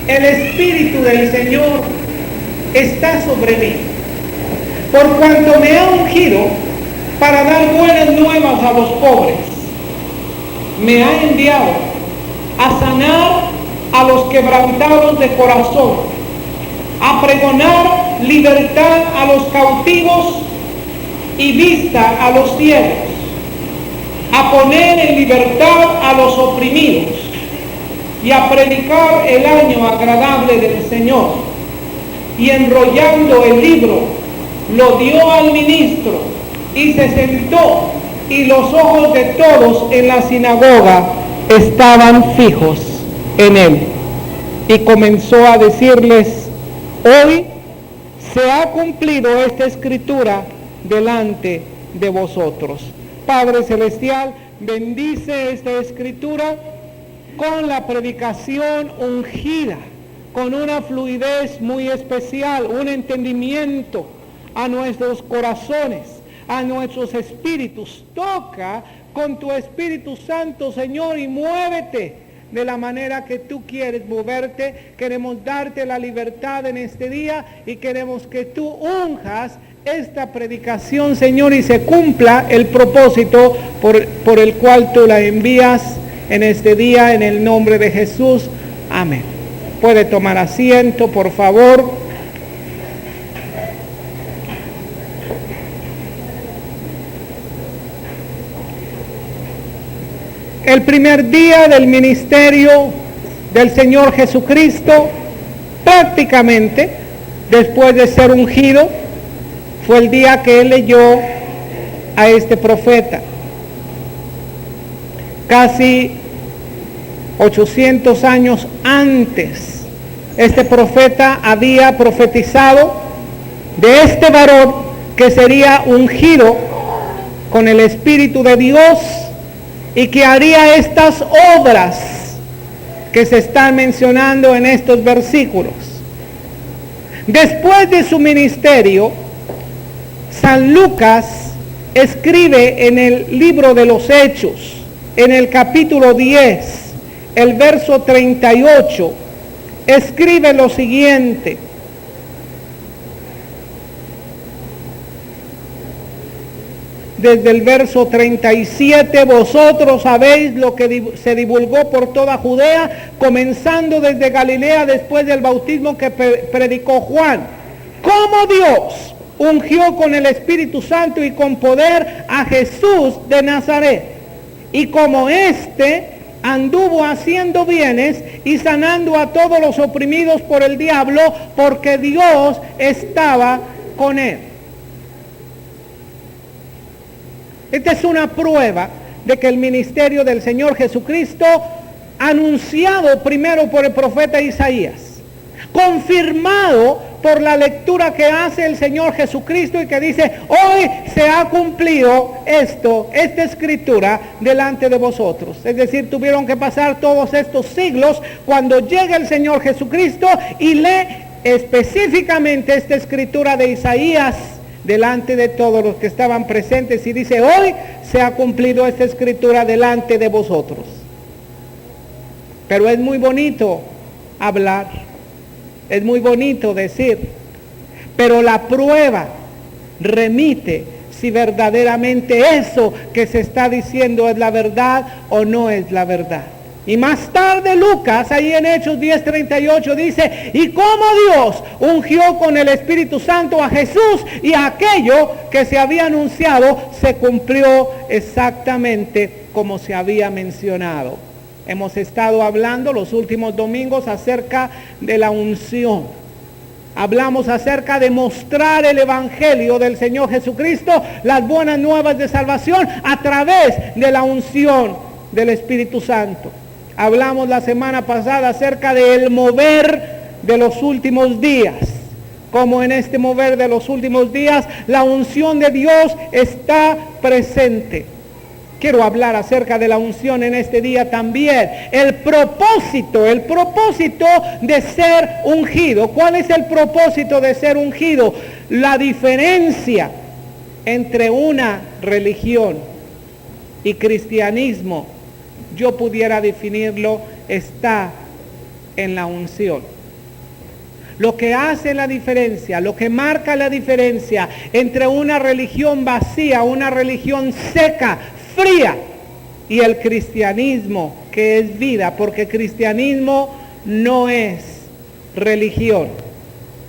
el Espíritu del Señor está sobre mí, por cuanto me ha ungido para dar buenas nuevas a los pobres. Me ha enviado a sanar a los quebrantados de corazón, a pregonar libertad a los cautivos y vista a los ciegos, a poner en libertad a los oprimidos y a predicar el año agradable del Señor. Y enrollando el libro, lo dio al ministro y se sentó, y los ojos de todos en la sinagoga estaban fijos en él. Y comenzó a decirles: hoy se ha cumplido esta escritura delante de vosotros. Padre Celestial, bendice esta escritura con la predicación ungida, con una fluidez muy especial, un entendimiento a nuestros corazones, a nuestros espíritus. Toca con tu Espíritu Santo, Señor, y muévete de la manera que tú quieres moverte. Queremos darte la libertad en este día y queremos que tú unjas esta predicación, Señor, y se cumpla el propósito por el cual tú la envías en este día, en el nombre de Jesús. Amén. Puede tomar asiento, por favor. El primer día del ministerio del Señor Jesucristo, prácticamente después de ser ungido, fue el día que él leyó a este profeta. Casi 800 años antes, este profeta había profetizado de este varón que sería ungido con el Espíritu de Dios y que haría estas obras que se están mencionando en estos versículos. Después de su ministerio, San Lucas escribe en el libro de los Hechos, en el capítulo 10, el verso 38, escribe lo siguiente: desde el verso 37, vosotros sabéis lo que se divulgó por toda Judea, comenzando desde Galilea después del bautismo que predicó Juan, cómo Dios ungió con el Espíritu Santo y con poder a Jesús de Nazaret, y como éste anduvo haciendo bienes y sanando a todos los oprimidos por el diablo, porque Dios estaba con él. Esta es una prueba de que el ministerio del Señor Jesucristo, anunciado primero por el profeta Isaías, confirmado por la lectura que hace el Señor Jesucristo y que dice: hoy se ha cumplido esta escritura delante de vosotros. Es decir, tuvieron que pasar todos estos siglos cuando llega el Señor Jesucristo y lee específicamente esta escritura de Isaías delante de todos los que estaban presentes y dice: hoy se ha cumplido esta escritura delante de vosotros. Pero es muy bonito hablar, es muy bonito decir, pero la prueba remite si verdaderamente eso que se está diciendo es la verdad o no es la verdad. Y más tarde Lucas, ahí en Hechos 10:38 dice: y cómo Dios ungió con el Espíritu Santo a Jesús, y aquello que se había anunciado se cumplió exactamente como se había mencionado. Hemos estado hablando los últimos domingos acerca de la unción. Hablamos acerca de mostrar el Evangelio del Señor Jesucristo, las buenas nuevas de salvación a través de la unción del Espíritu Santo. Hablamos la semana pasada acerca del mover de los últimos días. Como en este mover de los últimos días, la unción de Dios está presente. Quiero hablar acerca de la unción en este día también. El propósito de ser ungido. ¿Cuál es el propósito de ser ungido? La diferencia entre una religión y cristianismo, yo pudiera definirlo, está en la unción. Lo que hace la diferencia, lo que marca la diferencia entre una religión vacía, una religión seca, fría, y el cristianismo, que es vida, porque cristianismo no es religión.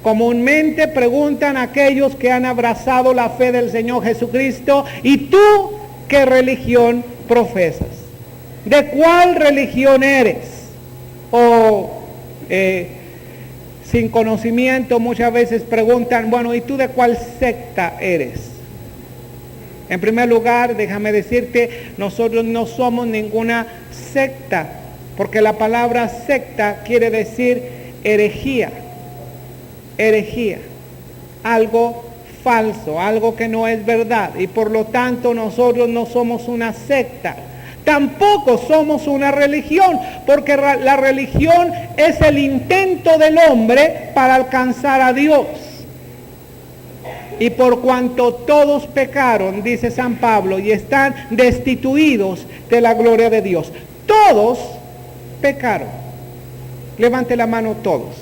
Comúnmente preguntan aquellos que han abrazado la fe del Señor Jesucristo: ¿y tú qué religión profesas? ¿De cuál religión eres? O sin conocimiento muchas veces preguntan: bueno, ¿y tú de cuál secta eres? En primer lugar, déjame decirte, nosotros no somos ninguna secta, porque la palabra secta quiere decir herejía. Herejía, algo falso, algo que no es verdad, y por lo tanto nosotros no somos una secta. Tampoco somos una religión, porque la religión es el intento del hombre para alcanzar a Dios. Y por cuanto todos pecaron, dice San Pablo, y están destituidos de la gloria de Dios. Todos pecaron. Levante la mano todos.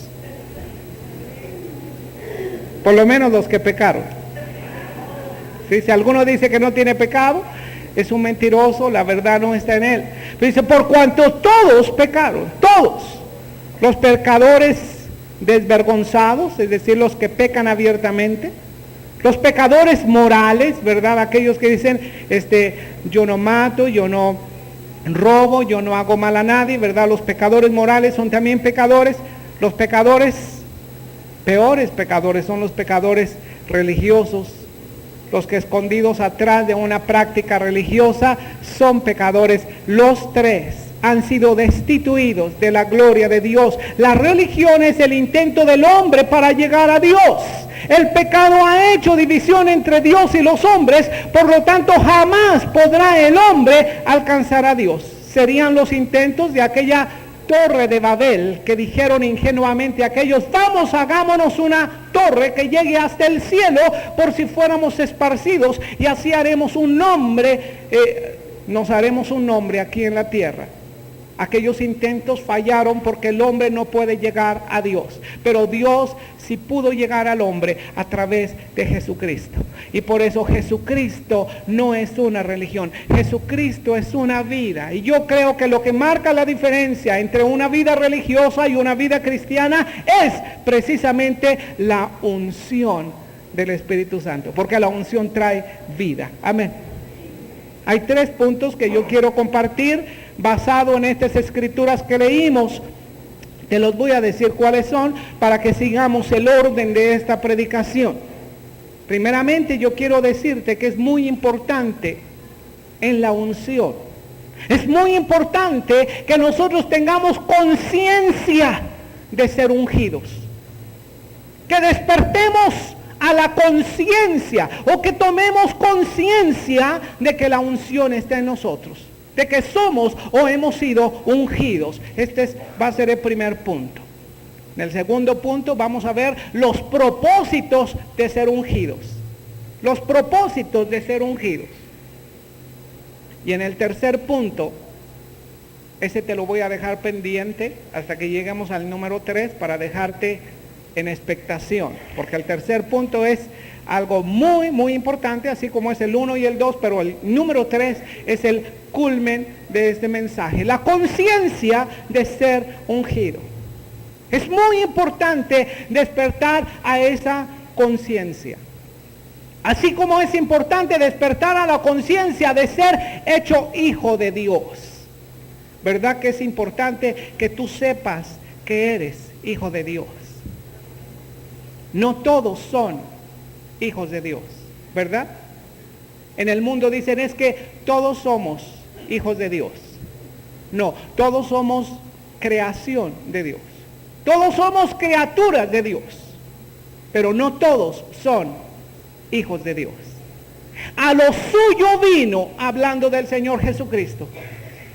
Por lo menos los que pecaron. ¿Sí? Si alguno dice que no tiene pecado, es un mentiroso, la verdad no está en él. Pero dice: por cuanto todos pecaron, todos. Los pecadores desvergonzados, es decir, los que pecan abiertamente. Los pecadores morales, ¿verdad? Aquellos que dicen, yo no mato, yo no robo, yo no hago mal a nadie, ¿verdad? Los pecadores morales son también pecadores. Los pecadores, peores pecadores, son los pecadores religiosos. Los que escondidos atrás de una práctica religiosa son pecadores. Los tres han sido destituidos de la gloria de Dios. La religión es el intento del hombre para llegar a Dios. El pecado ha hecho división entre Dios y los hombres, por lo tanto jamás podrá el hombre alcanzar a Dios. Serían los intentos de aquella torre de Babel que dijeron ingenuamente aquellos: vamos, hagámonos una torre que llegue hasta el cielo por si fuéramos esparcidos, y así haremos un nombre, nos haremos un nombre aquí en la tierra. Aquellos intentos fallaron porque el hombre no puede llegar a Dios, pero Dios sí pudo llegar al hombre a través de Jesucristo. Y por eso Jesucristo no es una religión, Jesucristo es una vida. Y yo creo que lo que marca la diferencia entre una vida religiosa y una vida cristiana es precisamente la unción del Espíritu Santo, porque la unción trae vida. Amén. Hay 3 puntos que yo quiero compartir basado en estas escrituras que leímos. Te los voy a decir cuáles son para que sigamos el orden de esta predicación. Primeramente, yo quiero decirte que es muy importante en la unción. Es muy importante que nosotros tengamos conciencia de ser ungidos. Que despertemos a la conciencia, o que tomemos conciencia de que la unción está en nosotros, de que somos o hemos sido ungidos. Va a ser el primer punto. En el segundo punto vamos a ver los propósitos de ser ungidos. Los propósitos de ser ungidos. Y en el tercer punto, ese te lo voy a dejar pendiente hasta que lleguemos al número 3 para dejarte en expectación, porque el tercer punto es algo muy, muy importante, así como es el 1 y el 2, pero el número 3 es el culmen de este mensaje, la conciencia de ser ungido. Es muy importante despertar a esa conciencia, así como es importante despertar a la conciencia de ser hecho hijo de Dios. ¿Verdad que es importante que tú sepas que eres hijo de Dios? No todos son hijos de Dios, ¿verdad? En el mundo dicen es que todos somos hijos de Dios. No, todos somos creación de Dios. Todos somos criaturas de Dios, pero no todos son hijos de Dios. A lo suyo vino, hablando del Señor Jesucristo,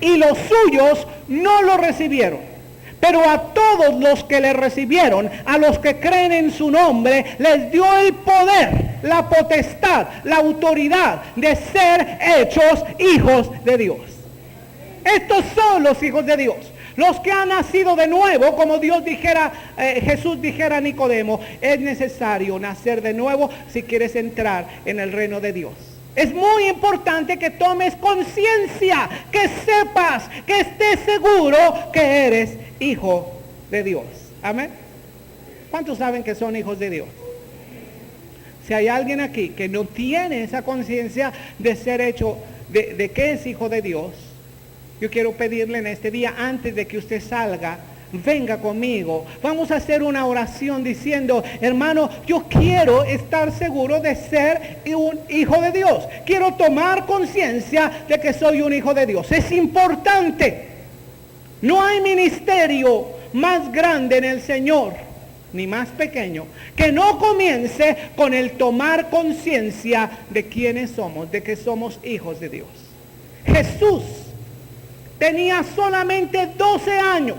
y los suyos no lo recibieron. Pero a todos los que le recibieron, a los que creen en su nombre, les dio el poder, la potestad, la autoridad de ser hechos hijos de Dios. Estos son los hijos de Dios. Los que han nacido de nuevo, como Jesús dijera a Nicodemo, es necesario nacer de nuevo si quieres entrar en el reino de Dios. Es muy importante que tomes conciencia, que sepas, que estés seguro que eres hijo de Dios. Amén. ¿Cuántos saben que son hijos de Dios? Si hay alguien aquí que no tiene esa conciencia de ser hecho, de que es hijo de Dios, yo quiero pedirle en este día, antes de que usted salga, venga conmigo. Vamos a hacer una oración diciendo, hermano, yo quiero estar seguro de ser un hijo de Dios. Quiero tomar conciencia de que soy un hijo de Dios. Es importante. No hay ministerio más grande en el Señor, ni más pequeño, que no comience con el tomar conciencia de quiénes somos, de que somos hijos de Dios. Jesús tenía solamente 12 años.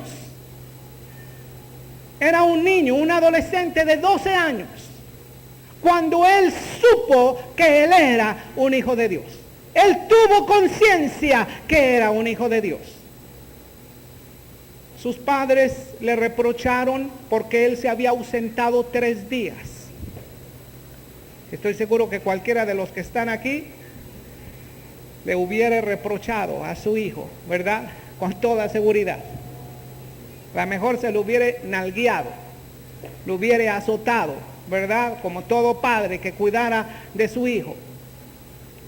Era un niño, un adolescente de 12 años, cuando él supo que él era un hijo de Dios. Él tuvo conciencia que era un hijo de Dios. Sus padres le reprocharon porque él se había ausentado 3 días. Estoy seguro que cualquiera de los que están aquí le hubiera reprochado a su hijo, ¿verdad? Con toda seguridad. A lo mejor se lo hubiera nalgueado, lo hubiera azotado, ¿verdad? Como todo padre que cuidara de su hijo.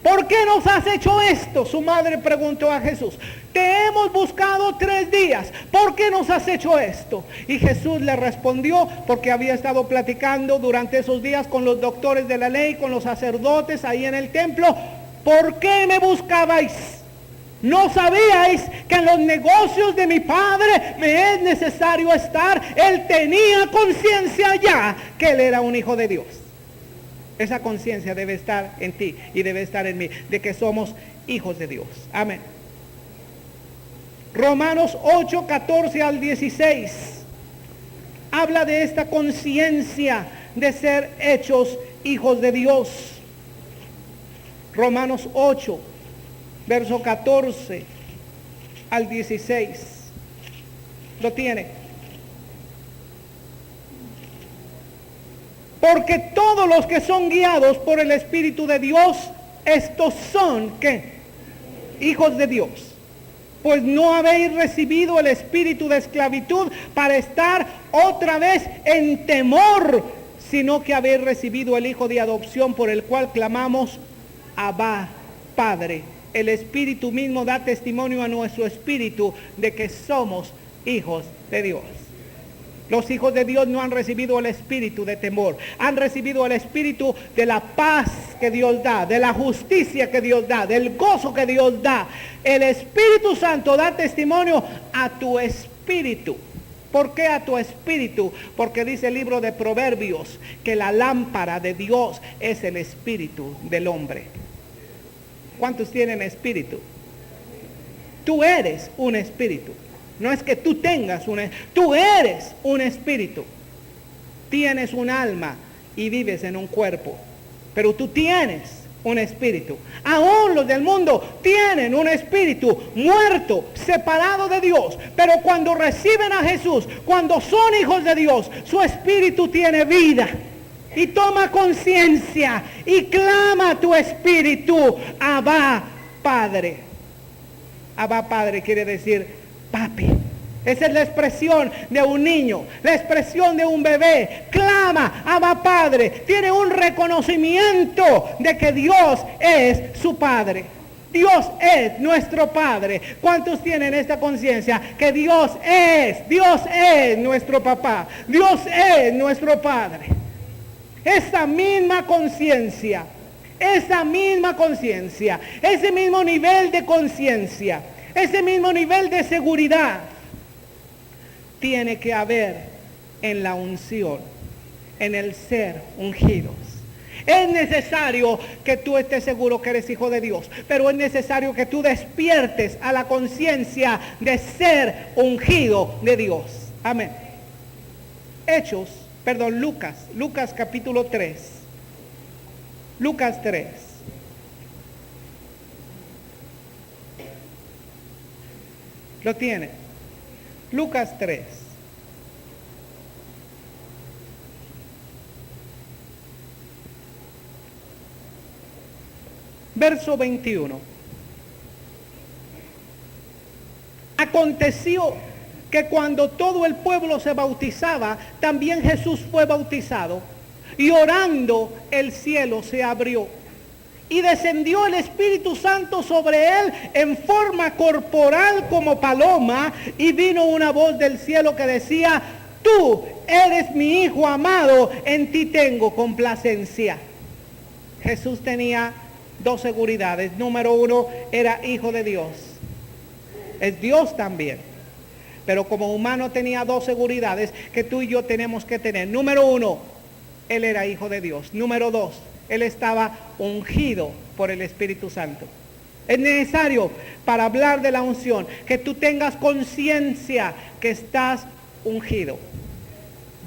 ¿Por qué nos has hecho esto? Su madre preguntó a Jesús. Te hemos buscado 3 días. ¿Por qué nos has hecho esto? Y Jesús le respondió, porque había estado platicando durante esos días con los doctores de la ley, con los sacerdotes ahí en el templo. ¿Por qué me buscabais? ¿No sabíais que en los negocios de mi padre me es necesario estar? Él tenía conciencia ya que él era un hijo de Dios. Esa conciencia debe estar en ti y debe estar en mí, de que somos hijos de Dios. Amén. Romanos 8, 14 al 16 habla de esta conciencia de ser hechos hijos de Dios. Romanos 8, verso 14 al 16. ¿Lo tiene? Porque todos los que son guiados por el Espíritu de Dios, estos son, ¿qué? Hijos de Dios. Pues no habéis recibido el espíritu de esclavitud para estar otra vez en temor, sino que habéis recibido el Hijo de adopción por el cual clamamos, Abba, Padre. El Espíritu mismo da testimonio a nuestro espíritu de que somos hijos de Dios. Los hijos de Dios no han recibido el espíritu de temor, han recibido el espíritu de la paz que Dios da, de la justicia que Dios da, del gozo que Dios da. El Espíritu Santo da testimonio a tu espíritu. ¿Por qué a tu espíritu? Porque dice el libro de Proverbios que la lámpara de Dios es el espíritu del hombre. ¿Cuántos tienen espíritu? Tú eres un espíritu. No es que tú tengas tú eres un espíritu. Tienes un alma y vives en un cuerpo. Pero tú tienes un espíritu. Aún los del mundo tienen un espíritu muerto, separado de Dios. Pero cuando reciben a Jesús, cuando son hijos de Dios, su espíritu tiene vida. Y toma conciencia y clama a tu espíritu, Abba, Padre. Abba, Padre quiere decir papi. Esa es la expresión de un niño, la expresión de un bebé. Clama, Abba, Padre. Tiene un reconocimiento de que Dios es su Padre. Dios es nuestro Padre. ¿Cuántos tienen esta conciencia? Que Dios es nuestro papá. Dios es nuestro Padre. Esa misma conciencia, ese mismo nivel de conciencia, ese mismo nivel de seguridad tiene que haber en la unción, en el ser ungidos. Es necesario que tú estés seguro que eres hijo de Dios, pero es necesario que tú despiertes a la conciencia de ser ungido de Dios. Amén. Lucas capítulo 3. Lucas 3. ¿Lo tiene? Lucas 3. Verso 21. Aconteció que cuando todo el pueblo se bautizaba, también Jesús fue bautizado, y orando el cielo se abrió, y descendió el Espíritu Santo sobre él en forma corporal como paloma, y vino una voz del cielo que decía: tú eres mi Hijo amado, en ti tengo complacencia. Jesús tenía dos seguridades. Número uno, era Hijo de Dios. Es Dios también. Pero como humano tenía dos seguridades que tú y yo tenemos que tener. Número uno, Él era Hijo de Dios. Número dos, Él estaba ungido por el Espíritu Santo. Es necesario, para hablar de la unción, que tú tengas conciencia que estás ungido.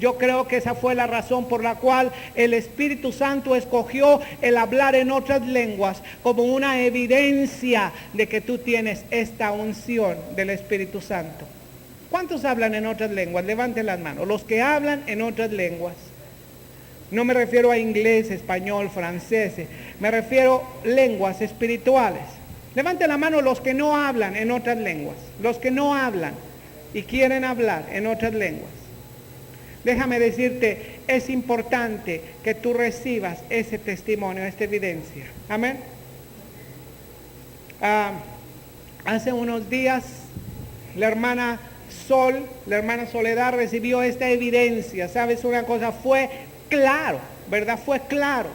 Yo creo que esa fue la razón por la cual el Espíritu Santo escogió el hablar en otras lenguas como una evidencia de que tú tienes esta unción del Espíritu Santo. ¿Cuántos hablan en otras lenguas? Levanten las manos. Los que hablan en otras lenguas. No me refiero a inglés, español, francés. Me refiero a lenguas espirituales. Levanten la mano los que no hablan en otras lenguas. Los que no hablan y quieren hablar en otras lenguas. Déjame decirte, es importante que tú recibas ese testimonio, esta evidencia. Amén. Hace unos días, la hermana Soledad recibió esta evidencia. ¿Sabes una cosa? Fue claro, ¿verdad? Fue claro.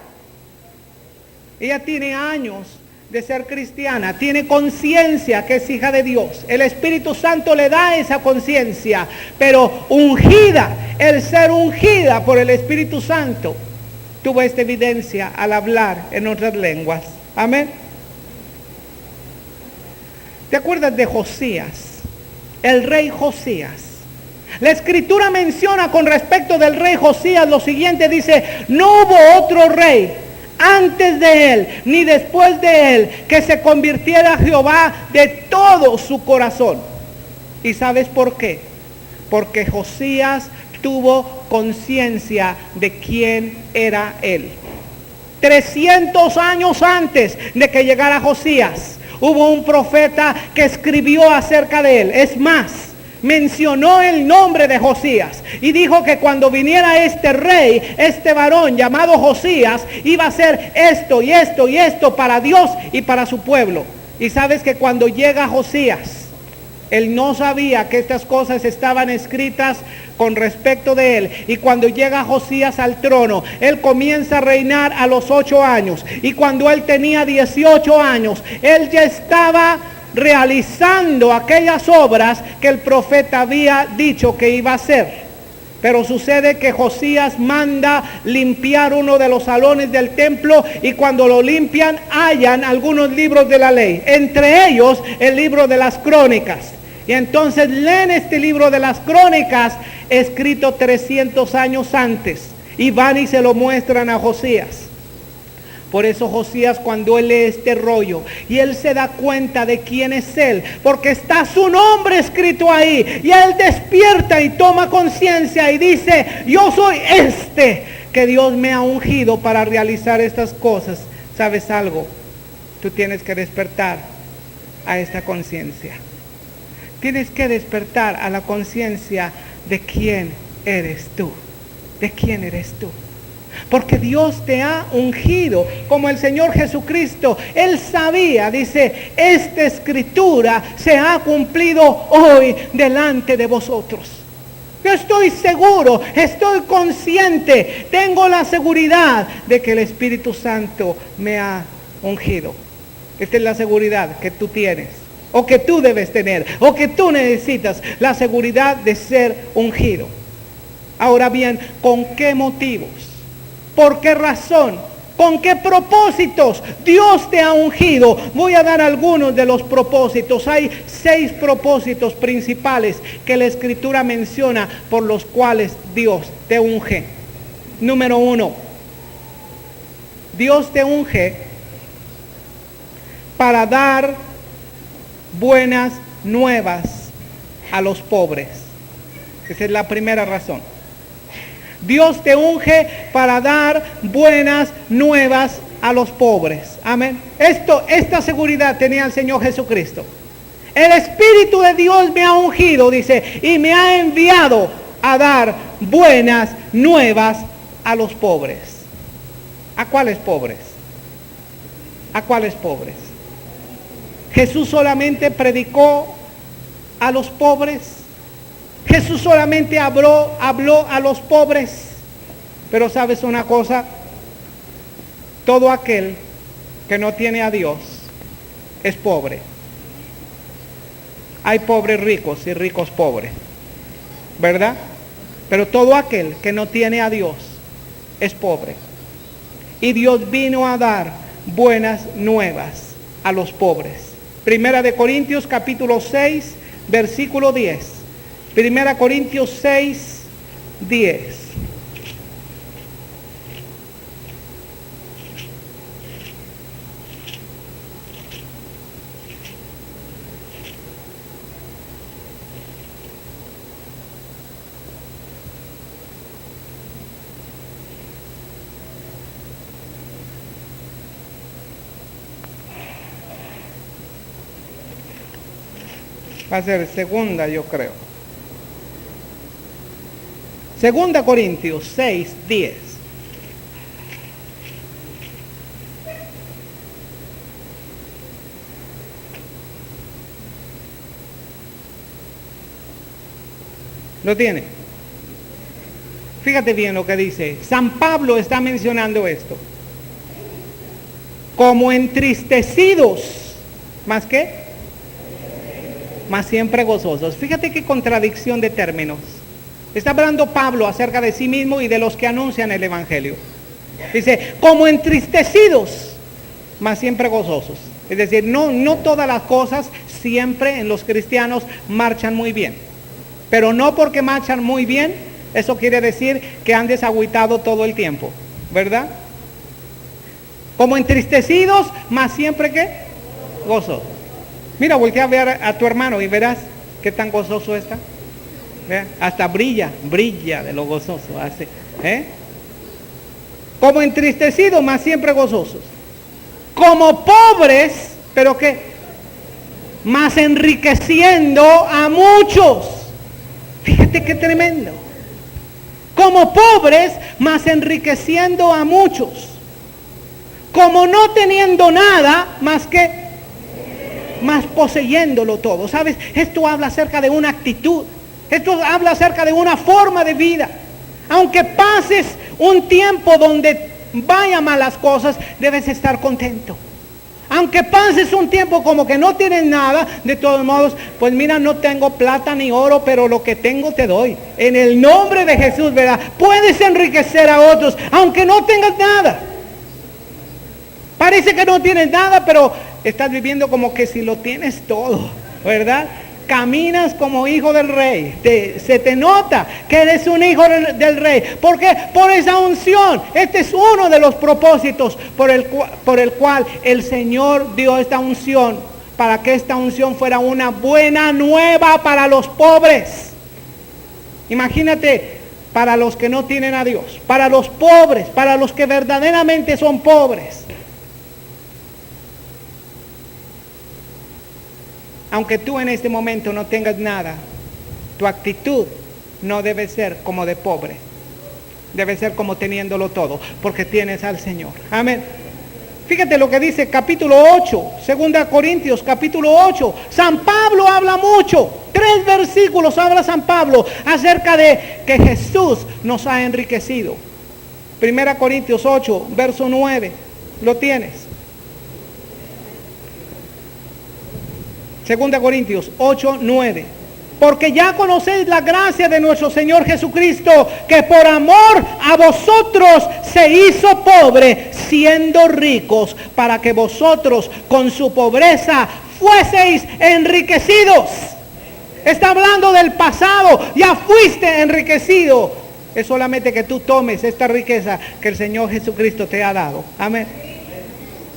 Ella tiene años de ser cristiana, tiene conciencia que es hija de Dios. El Espíritu Santo le da esa conciencia, pero ungida, el ser ungida por el Espíritu Santo, tuvo esta evidencia al hablar en otras lenguas. Amén. ¿Te acuerdas de Josías? El rey Josías. La Escritura menciona con respecto del rey Josías lo siguiente, dice: no hubo otro rey antes de él, ni después de él, que se convirtiera a Jehová de todo su corazón. ¿Y sabes por qué? Porque Josías tuvo conciencia de quién era él. 300 años antes de que llegara Josías, hubo un profeta que escribió acerca de él. Es más, mencionó el nombre de Josías y dijo que cuando viniera este rey, este varón llamado Josías, iba a hacer esto y esto y esto para Dios y para su pueblo. Y sabes que cuando llega Josías, él no sabía que estas cosas estaban escritas con respecto de él. Y cuando llega Josías al trono, él comienza a reinar a los 8 años. Y cuando él tenía 18 años, él ya estaba realizando aquellas obras que el profeta había dicho que iba a hacer. Pero sucede que Josías manda limpiar uno de los salones del templo, y cuando lo limpian hallan algunos libros de la ley, entre ellos el libro de las crónicas. Y entonces leen este libro de las crónicas, escrito 300 años antes, y van y se lo muestran a Josías. Por eso Josías, cuando él lee este rollo y él se da cuenta de quién es él, porque está su nombre escrito ahí, y él despierta y toma conciencia y dice: yo soy este que Dios me ha ungido para realizar estas cosas. ¿Sabes algo? Tú tienes que despertar a esta conciencia. Tienes que despertar a la conciencia de quién eres tú. ¿De quién eres tú? Porque Dios te ha ungido, como el Señor Jesucristo. Él sabía, dice: esta escritura se ha cumplido hoy delante de vosotros. Yo estoy seguro, estoy consciente, tengo la seguridad de que el Espíritu Santo me ha ungido. Esta es la seguridad que tú tienes, o que tú debes tener, o que tú necesitas, la seguridad de ser ungido. Ahora bien, ¿con qué motivos? ¿Por qué razón? ¿Con qué propósitos Dios te ha ungido? Voy a dar algunos de los propósitos. Hay 6 propósitos principales que la Escritura menciona por los cuales Dios te unge. Número 1, Dios te unge para dar buenas nuevas a los pobres. Esa es la primera razón. Dios te unge para dar buenas nuevas a los pobres. Amén. Esta seguridad tenía el Señor Jesucristo. El Espíritu de Dios me ha ungido, dice, y me ha enviado a dar buenas nuevas a los pobres. ¿A cuáles pobres? ¿A cuáles pobres? Jesús solamente predicó a los pobres. Jesús solamente habló a los pobres. Pero ¿sabes una cosa? Todo aquel que no tiene a Dios es pobre. Hay pobres ricos y ricos pobres, ¿verdad? Pero todo aquel que no tiene a Dios es pobre. Y Dios vino a dar buenas nuevas a los pobres. Primera de Corintios capítulo 6, versículo 10. Primera Corintios 6, 10. Va a ser segunda, yo creo. Segunda Corintios 6, 10. ¿Lo tiene? Fíjate bien lo que dice. San Pablo está mencionando esto. Como entristecidos. ¿Más qué? Más siempre gozosos. Fíjate qué contradicción de términos. Está hablando Pablo acerca de sí mismo y de los que anuncian el Evangelio. Dice, como entristecidos, más siempre gozosos. Es decir, no todas las cosas siempre en los cristianos marchan muy bien. Pero no porque marchan muy bien, eso quiere decir que han desagüitado todo el tiempo. ¿Verdad? Como entristecidos, más siempre que gozosos. Mira, voltea a ver a tu hermano y verás qué tan gozoso está. ¿Ve? Hasta brilla de lo gozoso hace. Como entristecidos, más siempre gozosos. Como pobres, pero ¿qué? Más enriqueciendo a muchos. Fíjate qué tremendo. Como pobres, más enriqueciendo a muchos. Como no teniendo nada, más que más poseyéndolo todo. ¿Sabes? Esto habla acerca de una actitud. Esto habla acerca de una forma de vida. Aunque pases un tiempo donde vayan mal las cosas, debes estar contento. Aunque pases un tiempo como que no tienes nada, de todos modos, pues mira, no tengo plata ni oro, pero lo que tengo te doy. En el nombre de Jesús, ¿verdad? Puedes enriquecer a otros, aunque no tengas nada. Parece que no tienes nada, pero estás viviendo como que si lo tienes todo, ¿verdad? Caminas como hijo del rey. Se te nota que eres un hijo del rey. ¿Por qué? Por esa unción. Este es uno de los propósitos por el cual el Señor dio esta unción. Para que esta unción fuera una buena nueva para los pobres. Imagínate, para los que no tienen a Dios. Para los pobres, para los que verdaderamente son pobres. Aunque tú en este momento no tengas nada, tu actitud no debe ser como de pobre. Debe ser como teniéndolo todo, porque tienes al Señor. Amén. Fíjate lo que dice capítulo 8, 2 Corintios capítulo 8. San Pablo habla mucho. 3 versículos habla San Pablo acerca de que Jesús nos ha enriquecido. 1 Corintios 8, verso 9. ¿Lo tienes? 2 Corintios 8, 9. Porque ya conocéis la gracia de nuestro Señor Jesucristo, que por amor a vosotros se hizo pobre, siendo ricos, para que vosotros con su pobreza fueseis enriquecidos. Está hablando del pasado, ya fuiste enriquecido. Es solamente que tú tomes esta riqueza que el Señor Jesucristo te ha dado. Amén.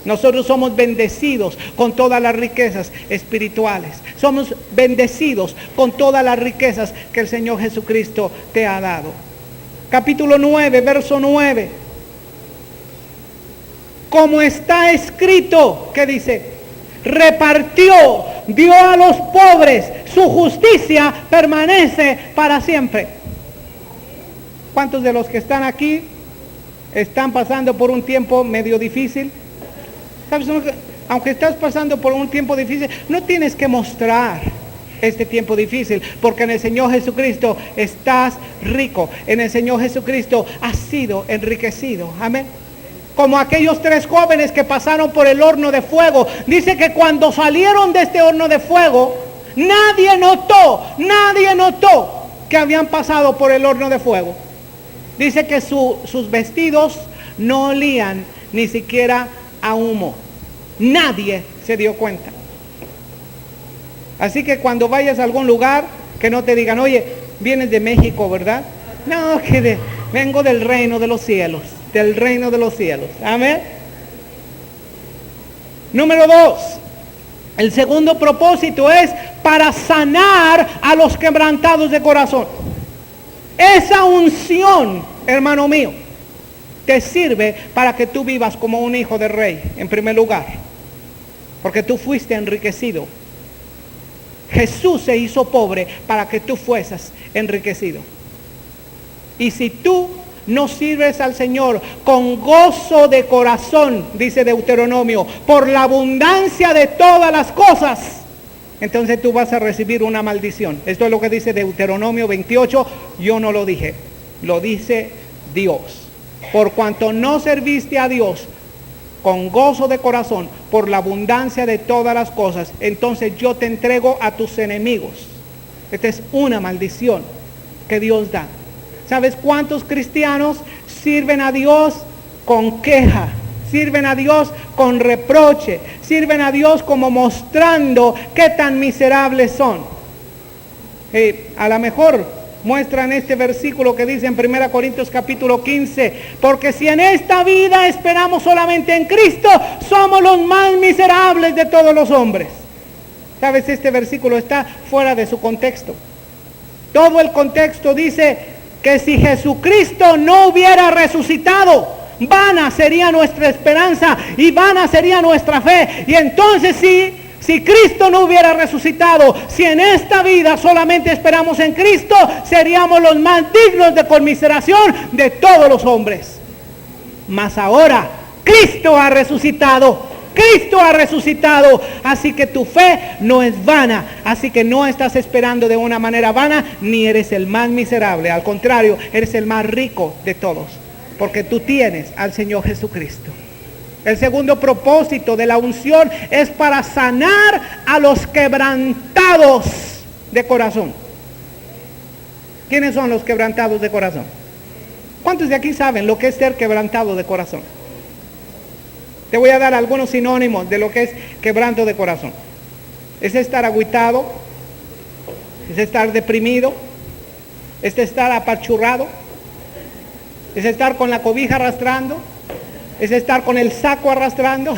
Nosotros somos bendecidos con todas las riquezas espirituales. Somos bendecidos con todas las riquezas que el Señor Jesucristo te ha dado. Capítulo 9, verso 9. Como está escrito, ¿qué dice? Repartió, dio a los pobres, su justicia permanece para siempre. ¿Cuántos de los que están aquí están pasando por un tiempo medio difícil? ¿Sabes? Aunque estás pasando por un tiempo difícil, no tienes que mostrar este tiempo difícil, porque en el Señor Jesucristo estás rico. En el Señor Jesucristo has sido enriquecido. Amén. Como aquellos 3 jóvenes que pasaron por el horno de fuego. Dice que cuando salieron de este horno de fuego, nadie notó que habían pasado por el horno de fuego. Dice que sus vestidos no olían ni siquiera a humo. Nadie se dio cuenta. Así que cuando vayas a algún lugar, que no te digan, oye, vienes de México, ¿verdad? No, vengo del reino de los cielos. Del reino de los cielos. Amén. Número 2. El segundo propósito es para sanar a los quebrantados de corazón. Esa unción, hermano mío, te sirve para que tú vivas como un hijo de rey, en primer lugar. Porque tú fuiste enriquecido. Jesús se hizo pobre para que tú fueses enriquecido. Y si tú no sirves al Señor con gozo de corazón, dice Deuteronomio, por la abundancia de todas las cosas, entonces tú vas a recibir una maldición. Esto es lo que dice Deuteronomio 28. Yo no lo dije, lo dice Dios. Por cuanto no serviste a Dios con gozo de corazón por la abundancia de todas las cosas, entonces yo te entrego a tus enemigos. Esta es una maldición que Dios da. ¿Sabes cuántos cristianos sirven a Dios con queja? Sirven a Dios con reproche. Sirven a Dios como mostrando qué tan miserables son. A lo mejor muestran este versículo que dice en 1 Corintios capítulo 15. Porque si en esta vida esperamos solamente en Cristo, somos los más miserables de todos los hombres. ¿Sabes? Este versículo está fuera de su contexto. Todo el contexto dice que si Jesucristo no hubiera resucitado, vana sería nuestra esperanza y vana sería nuestra fe. Y entonces si Cristo no hubiera resucitado, si en esta vida solamente esperamos en Cristo, seríamos los más dignos de conmiseración de todos los hombres. Mas ahora Cristo ha resucitado. Cristo ha resucitado, así que tu fe no es vana, así que no estás esperando de una manera vana, ni eres el más miserable, al contrario, eres el más rico de todos, porque tú tienes al Señor Jesucristo. El segundo propósito de la unción es para sanar a los quebrantados de corazón. ¿Quiénes son los quebrantados de corazón? ¿Cuántos de aquí saben lo que es ser quebrantado de corazón? Te voy a dar algunos sinónimos de lo que es quebranto de corazón. Es estar agüitado, es estar deprimido, es estar apachurrado, es estar con la cobija arrastrando, es estar con el saco arrastrando,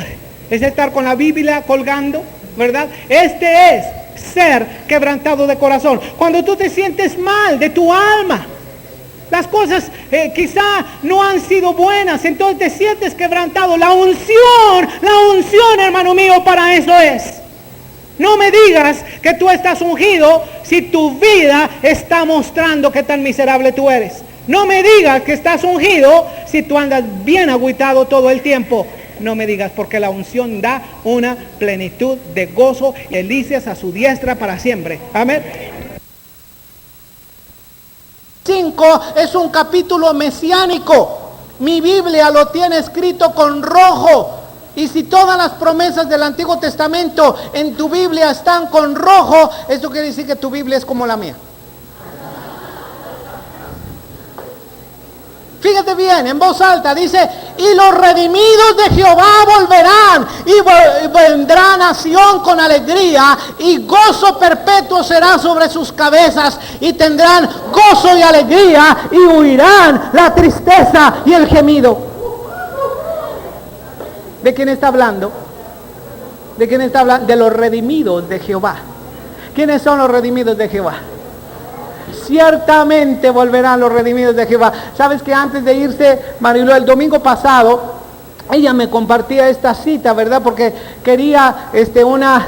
es estar con la Biblia colgando, ¿verdad? Este es ser quebrantado de corazón. Cuando tú te sientes mal de tu alma, las cosas quizá no han sido buenas, entonces te sientes quebrantado. La unción, hermano mío, para eso es. No me digas que tú estás ungido si tu vida está mostrando qué tan miserable tú eres. No me digas que estás ungido si tú andas bien agüitado todo el tiempo. No me digas, porque la unción da una plenitud de gozo y delicias a su diestra para siempre. Amén. 5 es un capítulo mesiánico. Mi Biblia lo tiene escrito con rojo. Y si todas las promesas del Antiguo Testamento en tu Biblia están con rojo, eso quiere decir que tu Biblia es como la mía. Fíjate bien, en voz alta dice: y los redimidos de Jehová volverán y vendrá nación con alegría, y gozo perpetuo será sobre sus cabezas, y tendrán gozo y alegría, y huirán la tristeza y el gemido. ¿De quién está hablando? ¿De quién está hablando? De los redimidos de Jehová. ¿Quiénes son los redimidos de Jehová? Ciertamente volverán los redimidos de Jehová. Sabes que antes de irse, Marilu, el domingo pasado, ella me compartía esta cita, ¿verdad? Porque quería una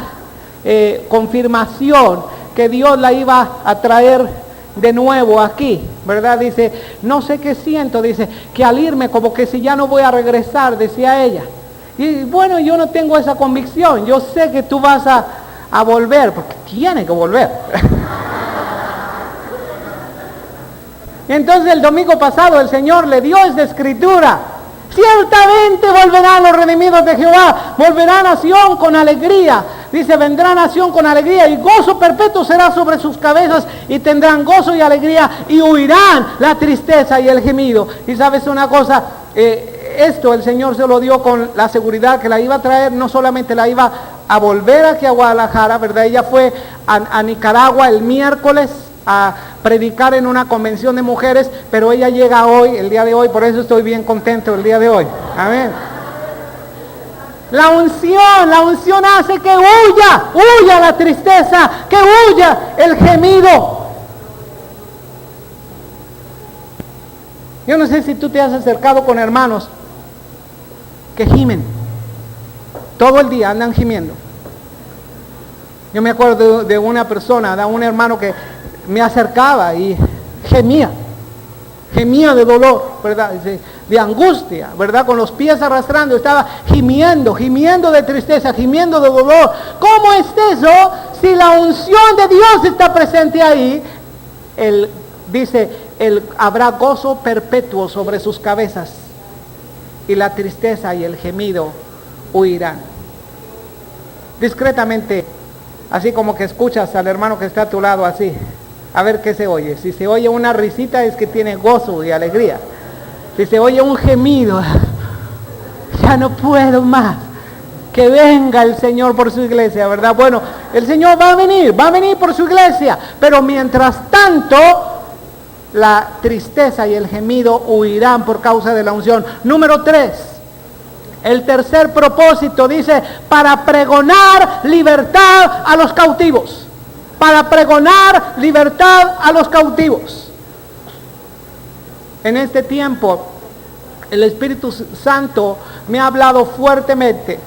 confirmación que Dios la iba a traer de nuevo aquí, ¿verdad? Dice, no sé qué siento, dice, que al irme como que si ya no voy a regresar, decía ella. Y bueno, yo no tengo esa convicción, yo sé que tú vas a volver, porque tiene que volver. Y entonces el domingo pasado el Señor le dio esta escritura. Ciertamente volverán los redimidos de Jehová, volverán a Sión con alegría. Dice, vendrán a Sión con alegría y gozo perpetuo será sobre sus cabezas y tendrán gozo y alegría y huirán la tristeza y el gemido. Y sabes una cosa, esto el Señor se lo dio con la seguridad que la iba a traer, no solamente la iba a volver aquí a Guadalajara, ¿verdad? Ella fue a Nicaragua el miércoles a predicar en una convención de mujeres, pero ella llega hoy, el día de hoy, por eso estoy bien contento el día de hoy. Amén. La unción hace que huya la tristeza, que huya el gemido. Yo no sé si tú te has acercado con hermanos que gimen, todo el día andan gimiendo. Yo me acuerdo de una persona, de un hermano que me acercaba y gemía de dolor, ¿verdad? De angustia, ¿verdad? Con los pies arrastrando, estaba gimiendo de tristeza, gimiendo de dolor. ¿Cómo es eso? Si la unción de Dios está presente ahí, habrá gozo perpetuo sobre sus cabezas y la tristeza y el gemido huirán. Discretamente, así como que escuchas al hermano que está a tu lado así, a ver qué se oye. Si se oye una risita es que tiene gozo y alegría. Si se oye un gemido, ya no puedo más. Que venga el Señor por su iglesia, ¿verdad? Bueno, el Señor va a venir por su iglesia. Pero mientras tanto, la tristeza y el gemido huirán por causa de la unción. Número 3. El tercer propósito dice, para pregonar libertad a los cautivos. Para pregonar libertad a los cautivos. En este tiempo, el Espíritu Santo me ha hablado fuertemente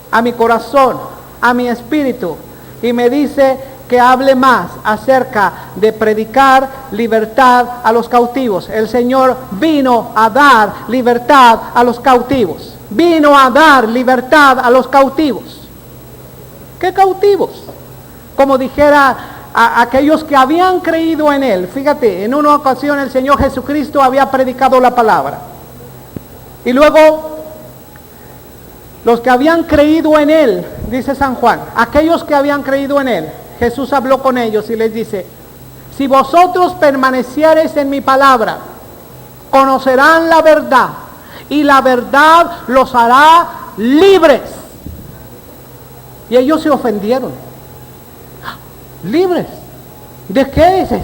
a mi corazón, a mi espíritu, y me dice que hable más acerca de predicar libertad a los cautivos. El Señor vino a dar libertad a los cautivos. Vino a dar libertad a los cautivos. ¿Qué cautivos? Como dijera a aquellos que habían creído en Él. Fíjate, en una ocasión el Señor Jesucristo había predicado la palabra. Y luego, los que habían creído en Él, dice San Juan, aquellos que habían creído en Él, Jesús habló con ellos y les dice, si vosotros permaneciereis en mi palabra, conocerán la verdad, y la verdad los hará libres. Y ellos se ofendieron. ¿Libres? ¿De qué dices?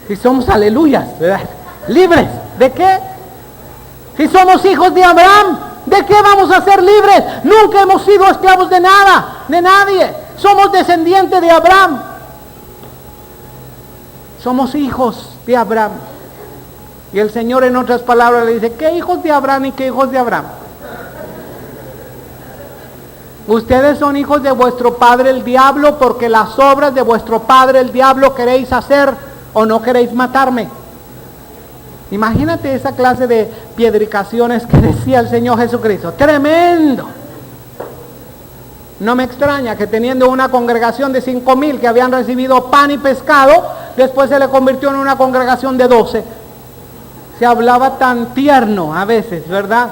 Si somos aleluyas, ¿verdad? ¿Libres? ¿De qué? Si somos hijos de Abraham, ¿de qué vamos a ser libres? Nunca hemos sido esclavos de nada, de nadie. Somos descendientes de Abraham. Somos hijos de Abraham. Y el Señor en otras palabras le dice, ¿qué hijos de Abraham y qué hijos de Abraham? Ustedes son hijos de vuestro padre el diablo, porque las obras de vuestro padre el diablo queréis hacer o no queréis matarme. Imagínate esa clase de piedricaciones que decía el Señor Jesucristo. ¡Tremendo! No me extraña que teniendo una congregación de 5,000 que habían recibido pan y pescado, después se le convirtió en una congregación de 12. Se hablaba tan tierno a veces, ¿verdad?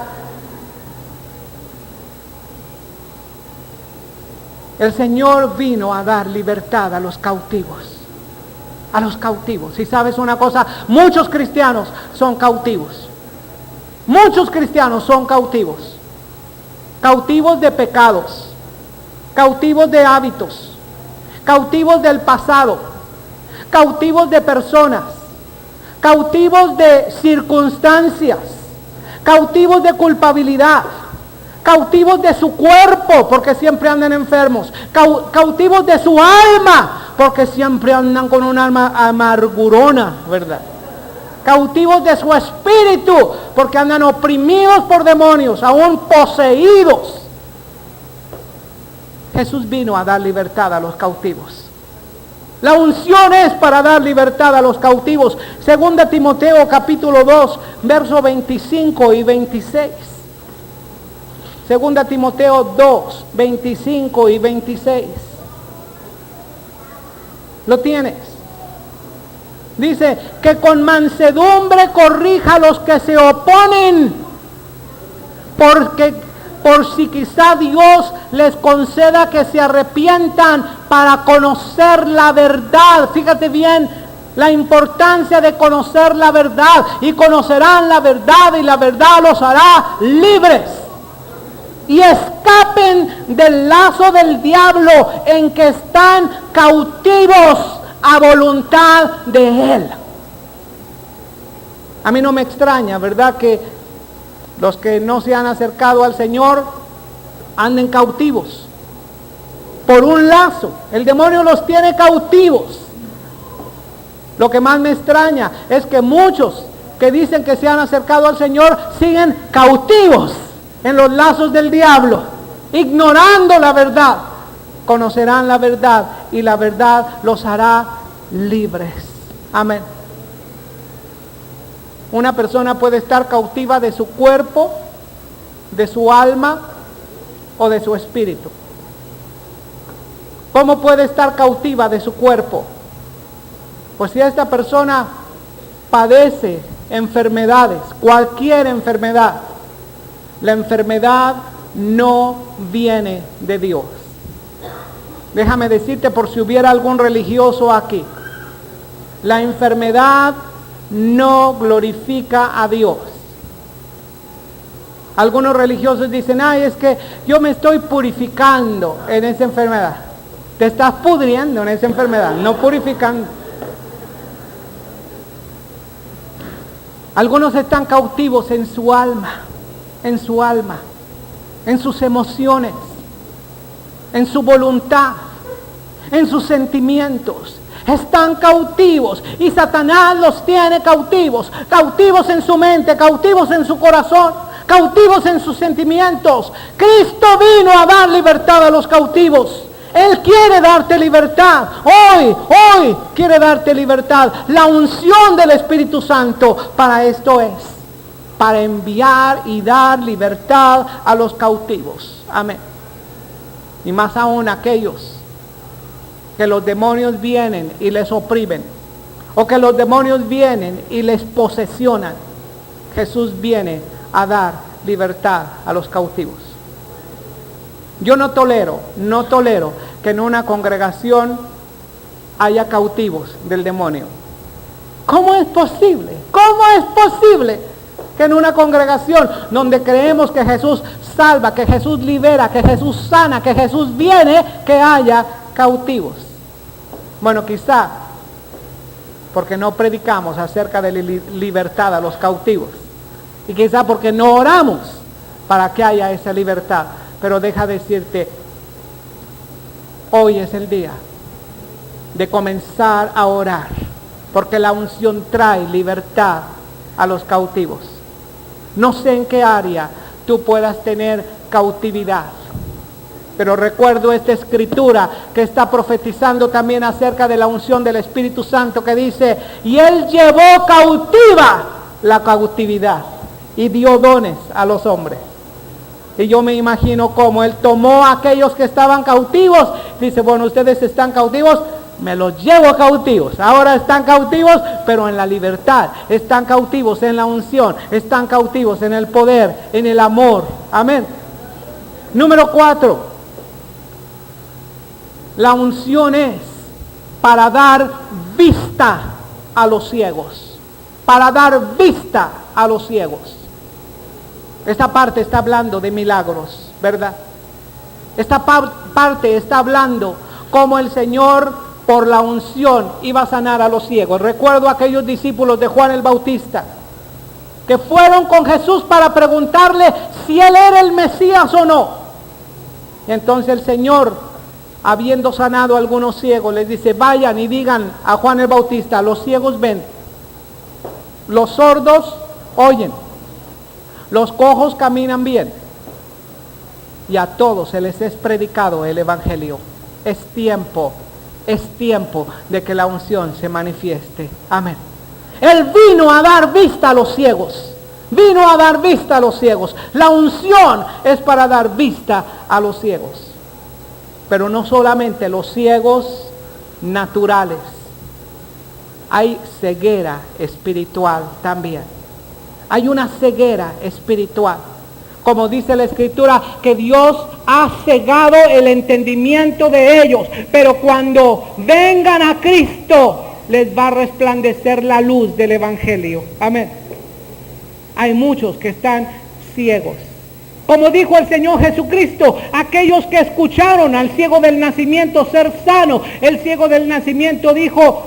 El Señor vino a dar libertad a los cautivos. A los cautivos. Y sabes una cosa, muchos cristianos son cautivos. Muchos cristianos son cautivos. Cautivos de pecados. Cautivos de hábitos. Cautivos del pasado. Cautivos de personas. Cautivos de circunstancias. Cautivos de culpabilidad. cautivos de su cuerpo, porque siempre andan enfermos, cautivos de su alma, porque siempre andan con un alma amargurona, ¿verdad? Cautivos de su espíritu, porque andan oprimidos por demonios, aún poseídos. Jesús vino a dar libertad a los cautivos. La unción es para dar libertad a los cautivos. Segunda Timoteo capítulo 2, versos 25 y 26. Segunda Timoteo 2, 25 y 26. ¿Lo tienes? Dice que con mansedumbre corrija a los que se oponen, por si quizá Dios les conceda que se arrepientan para conocer la verdad. Fíjate bien la importancia de conocer la verdad. Y conocerán la verdad, y la verdad los hará libres. Y escapen del lazo del diablo en que están cautivos a voluntad de él. A mí no me extraña, ¿verdad?, que los que no se han acercado al Señor anden cautivos por un lazo. El demonio los tiene cautivos. Lo que más me extraña es que muchos que dicen que se han acercado al Señor siguen cautivos en los lazos del diablo, ignorando la verdad. Conocerán la verdad y la verdad los hará libres. Amén. Una persona puede estar cautiva de su cuerpo, de su alma o de su espíritu. ¿Cómo puede estar cautiva de su cuerpo? Pues si esta persona padece enfermedades, cualquier enfermedad, la enfermedad no viene de Dios. Déjame decirte, por si hubiera algún religioso aquí, la enfermedad no glorifica a Dios. Algunos religiosos dicen, ay, es que yo me estoy purificando en esa enfermedad. Te estás pudriendo en esa enfermedad, no purificando. Algunos están cautivos en su alma, en sus emociones, en su voluntad, en sus sentimientos. Están cautivos y Satanás los tiene cautivos, cautivos en su mente, cautivos en su corazón, cautivos en sus sentimientos. Cristo vino a dar libertad a los cautivos. Él quiere darte libertad. Hoy quiere darte libertad. La unción del Espíritu Santo para esto es, para enviar y dar libertad a los cautivos. Amén. Y más aún aquellos que los demonios vienen y les oprimen, o que los demonios vienen y les posesionan. Jesús viene a dar libertad a los cautivos. Yo no tolero que en una congregación haya cautivos del demonio. ¿Cómo es posible? ¿Cómo es posible que en una congregación donde creemos que Jesús salva, que Jesús libera, que Jesús sana, que Jesús viene, que haya cautivos? Bueno, quizá porque no predicamos acerca de libertad a los cautivos, y quizá porque no oramos para que haya esa libertad. Pero deja decirte, hoy es el día de comenzar a orar, porque la unción trae libertad a los cautivos. No sé en qué área tú puedas tener cautividad, pero recuerdo esta escritura que está profetizando también acerca de la unción del Espíritu Santo, que dice, y Él llevó cautiva la cautividad y dio dones a los hombres. Y yo me imagino cómo Él tomó a aquellos que estaban cautivos, dice, bueno, ustedes están cautivos, me los llevo cautivos. Ahora están cautivos, pero en la libertad. Están cautivos en la unción. Están cautivos en el poder, en el amor. Amén. Número 4. La unción es para dar vista a los ciegos. Para dar vista a los ciegos. Esta parte está hablando de milagros, ¿verdad? Esta parte está hablando cómo el Señor, por la unción, iba a sanar a los ciegos. Recuerdo a aquellos discípulos de Juan el Bautista, que fueron con Jesús para preguntarle si Él era el Mesías o no. Y entonces el Señor, habiendo sanado a algunos ciegos, les dice, vayan y digan a Juan el Bautista, los ciegos ven, los sordos oyen, los cojos caminan bien, y a todos se les es predicado el Evangelio. Es tiempo de que la unción se manifieste. Amén. Él vino a dar vista a los ciegos. Vino a dar vista a los ciegos. La unción es para dar vista a los ciegos. Pero no solamente los ciegos naturales. Hay ceguera espiritual también. Hay una ceguera espiritual. Como dice la Escritura, que Dios ha cegado el entendimiento de ellos. Pero cuando vengan a Cristo, les va a resplandecer la luz del Evangelio. Amén. Hay muchos que están ciegos. Como dijo el Señor Jesucristo, aquellos que escucharon al ciego del nacimiento ser sano, el ciego del nacimiento dijo,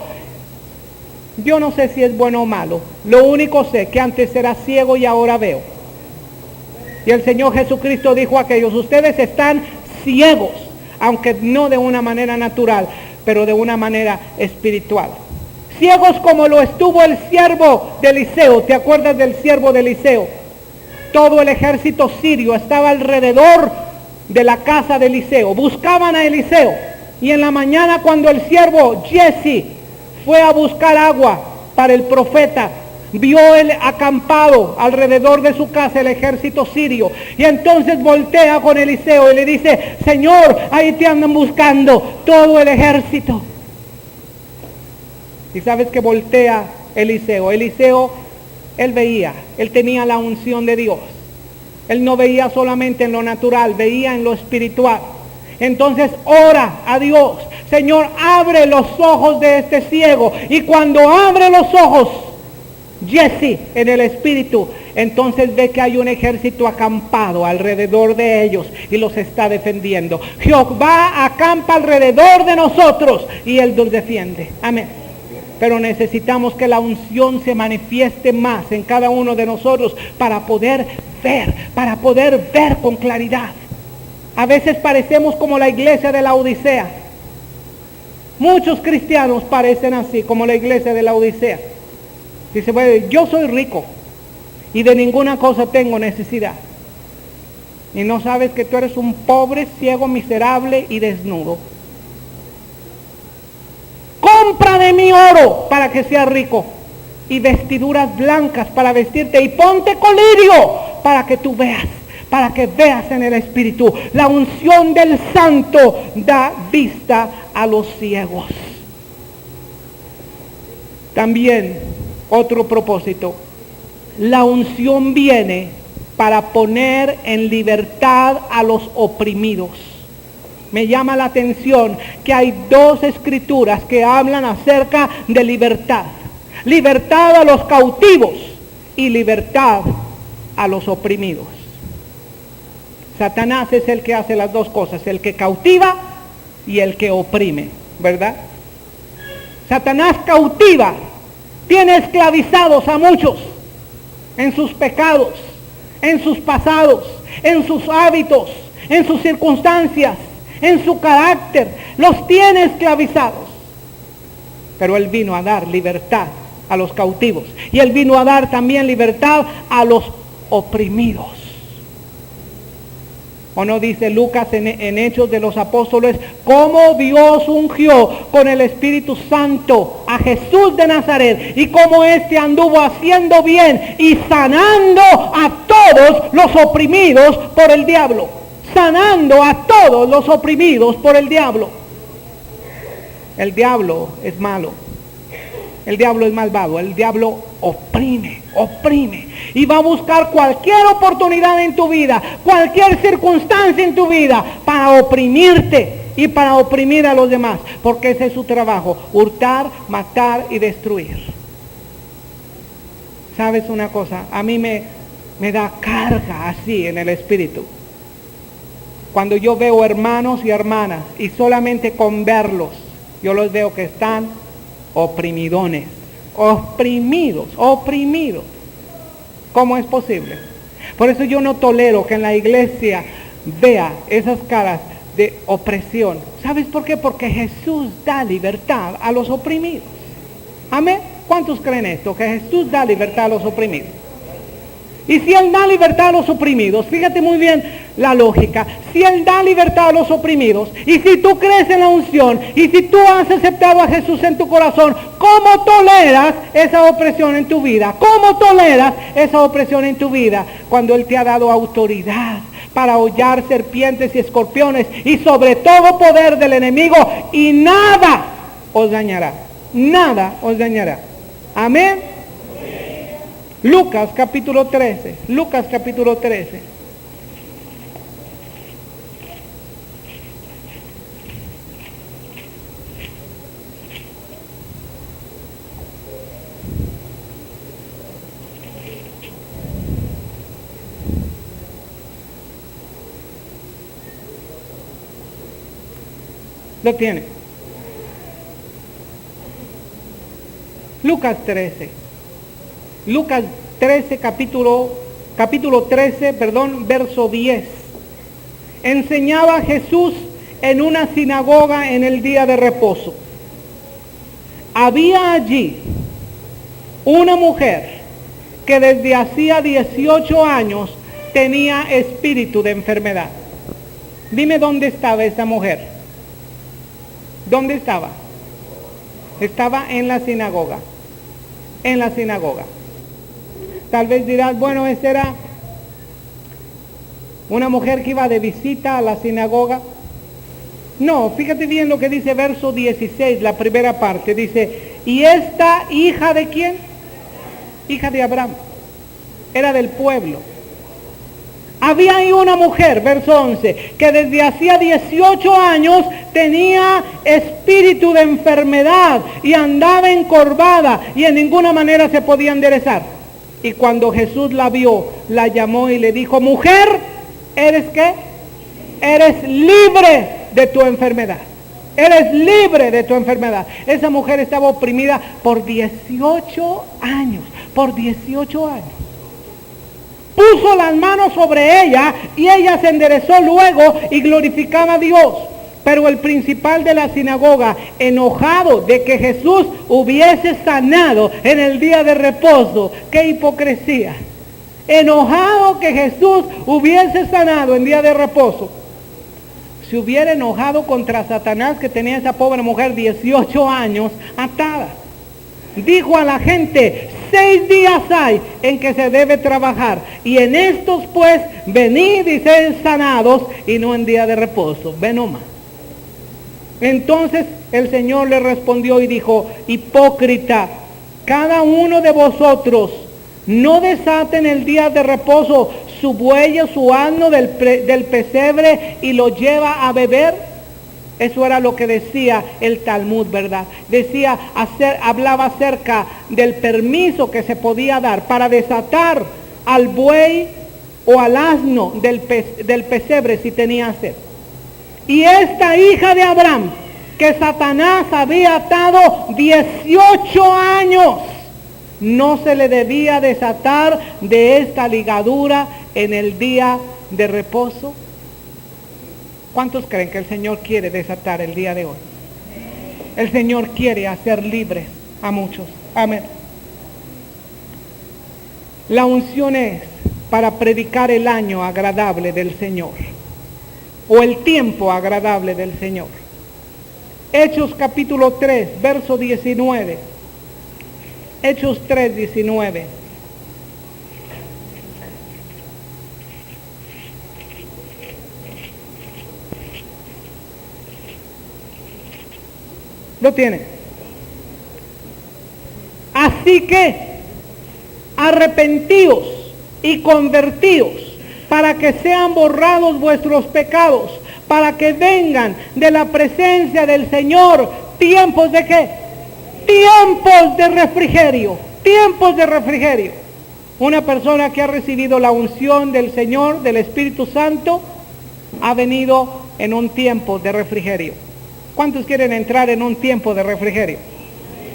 yo no sé si es bueno o malo, lo único sé que antes era ciego y ahora veo. Y el Señor Jesucristo dijo a aquellos, ustedes están ciegos, aunque no de una manera natural, pero de una manera espiritual. Ciegos como lo estuvo el siervo de Eliseo. ¿Te acuerdas del siervo de Eliseo? Todo el ejército sirio estaba alrededor de la casa de Eliseo. Buscaban a Eliseo. Y en la mañana, cuando el siervo Jesse fue a buscar agua para el profeta, vio el acampado alrededor de su casa el ejército sirio. Y entonces voltea con Eliseo y le dice, Señor, ahí te andan buscando todo el ejército. Y sabes que voltea Eliseo. Eliseo, él veía, él tenía la unción de Dios. Él no veía solamente en lo natural, veía en lo espiritual. Entonces ora a Dios, Señor, abre los ojos de este ciego. Y cuando abre los ojos, Jesse, en el espíritu, entonces ve que hay un ejército acampado alrededor de ellos y los está defendiendo. Jehová acampa alrededor de nosotros y Él nos defiende. Amén. Pero necesitamos que la unción se manifieste más en cada uno de nosotros para poder ver con claridad. A veces parecemos como la iglesia de la Odisea. Muchos cristianos parecen así, como la iglesia de la Odisea. Dice, bueno, yo soy rico y de ninguna cosa tengo necesidad. Y no sabes que tú eres un pobre, ciego, miserable y desnudo. Compra de mí oro para que seas rico y vestiduras blancas para vestirte y ponte colirio para que tú veas, para que veas en el espíritu. La unción del santo da vista a los ciegos. También otro propósito, la unción viene para poner en libertad a los oprimidos. Me llama la atención que hay dos escrituras que hablan acerca de libertad. Libertad a los cautivos y libertad a los oprimidos. Satanás es el que hace las dos cosas, el que cautiva y el que oprime, ¿verdad? Satanás cautiva, tiene esclavizados a muchos en sus pecados, en sus pasados, en sus hábitos, en sus circunstancias, en su carácter, los tiene esclavizados. Pero Él vino a dar libertad a los cautivos y Él vino a dar también libertad a los oprimidos. ¿O no dice Lucas en Hechos de los Apóstoles cómo Dios ungió con el Espíritu Santo a Jesús de Nazaret y cómo éste anduvo haciendo bien y sanando a todos los oprimidos por el diablo? Sanando a todos los oprimidos por el diablo. El diablo es malo. El diablo es malvado. El diablo oprime y va a buscar cualquier oportunidad en tu vida, cualquier circunstancia en tu vida para oprimirte y para oprimir a los demás, porque ese es su trabajo: hurtar, matar y destruir. ¿Sabes una cosa? A mí me da carga así en el espíritu cuando yo veo hermanos y hermanas y solamente con verlos yo los veo que están oprimidos. ¿Cómo es posible? Por eso yo no tolero que en la iglesia vea esas caras de opresión. ¿Sabes por qué? Porque Jesús da libertad a los oprimidos. Amén. ¿Cuántos creen esto? Que Jesús da libertad a los oprimidos. Y si Él da libertad a los oprimidos, fíjate muy bien la lógica, si Él da libertad a los oprimidos, y si tú crees en la unción, y si tú has aceptado a Jesús en tu corazón, ¿cómo toleras esa opresión en tu vida? ¿Cómo toleras esa opresión en tu vida cuando Él te ha dado autoridad para hollar serpientes y escorpiones y sobre todo poder del enemigo, y nada os dañará? Nada os dañará. Amén. Lucas capítulo 13. Lucas capítulo 13. Lo tiene. Lucas 13. Lucas 13, capítulo 13, verso 10. Enseñaba Jesús en una sinagoga en el día de reposo. Había allí una mujer que desde hacía 18 años tenía espíritu de enfermedad. Dime dónde estaba esa mujer. ¿Dónde estaba? Estaba en la sinagoga. En la sinagoga. Tal vez dirás, bueno, esa era una mujer que iba de visita a la sinagoga. No, fíjate bien lo que dice verso 16, la primera parte. Dice, ¿y esta hija de quién? Hija de Abraham. Era del pueblo. Había ahí una mujer, verso 11, que desde hacía 18 años tenía espíritu de enfermedad y andaba encorvada y en ninguna manera se podía enderezar. Y cuando Jesús la vio, la llamó y le dijo, mujer, ¿eres qué? Eres libre de tu enfermedad. Eres libre de tu enfermedad. Esa mujer estaba oprimida por 18 años. Por 18 años. Puso las manos sobre ella y ella se enderezó luego y glorificaba a Dios. Pero el principal de la sinagoga, enojado de que Jesús hubiese sanado en el día de reposo, ¡qué hipocresía! Enojado que Jesús hubiese sanado en día de reposo. Se hubiera enojado contra Satanás que tenía esa pobre mujer 18 años atada. Dijo a la gente, 6 días hay en que se debe trabajar, y en estos pues venid y sed sanados, y no en día de reposo. Ven nomás. Entonces el Señor le respondió y dijo, hipócrita, cada uno de vosotros no desata en el día de reposo su buey o su asno del pesebre y lo lleva a beber. Eso era lo que decía el Talmud, ¿verdad? Hablaba acerca del permiso que se podía dar para desatar al buey o al asno del pesebre si tenía sed. Y esta hija de Abraham, que Satanás había atado 18 años, no se le debía desatar de esta ligadura en el día de reposo. ¿Cuántos creen que el Señor quiere desatar el día de hoy? El Señor quiere hacer libres a muchos. Amén. La unción es para predicar el año agradable del Señor, o el tiempo agradable del Señor. Hechos capítulo 3, verso 19. Hechos 3, 19. ¿Lo tiene? Así que arrepentíos y convertíos para que sean borrados vuestros pecados, para que vengan de la presencia del Señor tiempos de ¿qué? Tiempos de refrigerio, tiempos de refrigerio. Una persona que ha recibido la unción del Señor, del Espíritu Santo, ha venido en un tiempo de refrigerio. ¿Cuántos quieren entrar en un tiempo de refrigerio?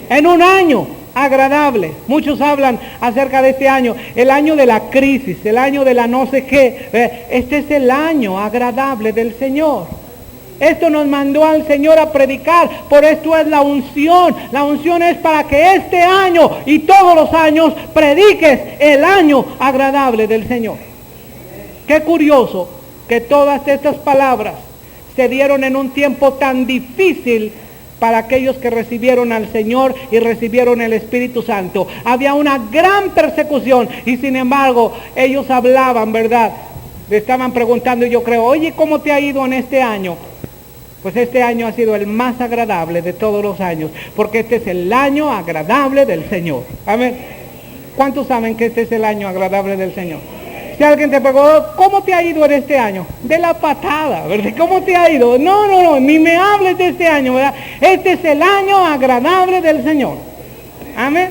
En un año agradable. Muchos hablan acerca de este año, el año de la crisis, el año de la no sé qué. Este es el año agradable del Señor. Esto nos mandó al Señor a predicar, por esto es la unción. La unción es para que este año y todos los años prediques el año agradable del Señor. Qué curioso que todas estas palabras se dieron en un tiempo tan difícil para aquellos que recibieron al Señor y recibieron el Espíritu Santo. Había una gran persecución y sin embargo ellos hablaban, ¿verdad? Le estaban preguntando, yo creo, oye, ¿cómo te ha ido en este año? Pues este año ha sido el más agradable de todos los años, porque este es el año agradable del Señor. Amén. ¿Cuántos saben que este es el año agradable del Señor? Si alguien te preguntó, ¿cómo te ha ido en este año? De la patada, ¿verdad? ¿Cómo te ha ido? No, ni me hables de este año, ¿verdad? Este es el año agradable del Señor. Amén.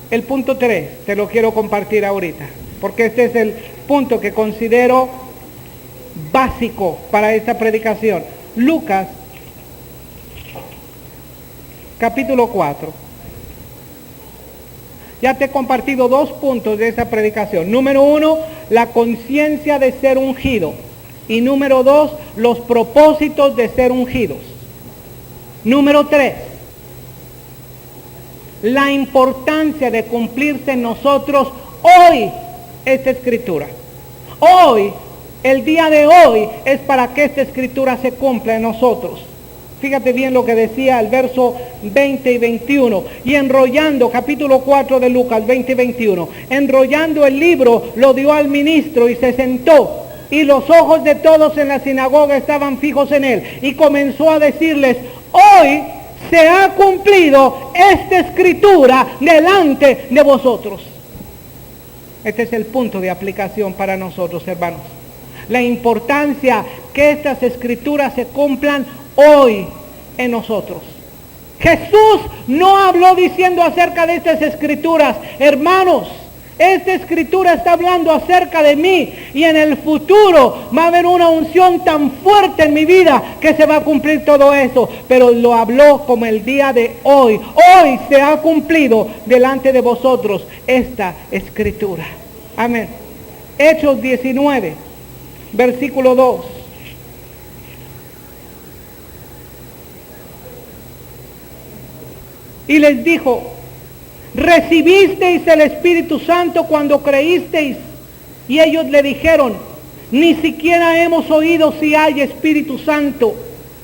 El punto 3, te lo quiero compartir ahorita, porque este es el punto que considero básico para esta predicación. Lucas, capítulo 4. Ya te he compartido 2 puntos de esta predicación. Número 1, la conciencia de ser ungido. Y número 2, los propósitos de ser ungidos. Número 3, la importancia de cumplirse en nosotros hoy esta escritura. Hoy, el día de hoy es para que esta escritura se cumpla en nosotros. Fíjate bien lo que decía el verso 20 y 21. Y enrollando, capítulo 4 de Lucas, 20 y 21. Enrollando el libro, lo dio al ministro y se sentó. Y los ojos de todos en la sinagoga estaban fijos en él. Y comenzó a decirles, hoy se ha cumplido esta escritura delante de vosotros. Este es el punto de aplicación para nosotros, hermanos. La importancia que estas escrituras se cumplan hoy en nosotros. Jesús no habló diciendo acerca de estas escrituras, hermanos, esta escritura está hablando acerca de mí y en el futuro va a haber una unción tan fuerte en mi vida que se va a cumplir todo eso, pero lo habló como el día de hoy. Hoy se ha cumplido delante de vosotros esta escritura. Amén. Hechos 19, versículo 2. Y les dijo, ¿recibisteis el Espíritu Santo cuando creísteis? Y ellos le dijeron, ni siquiera hemos oído si hay Espíritu Santo.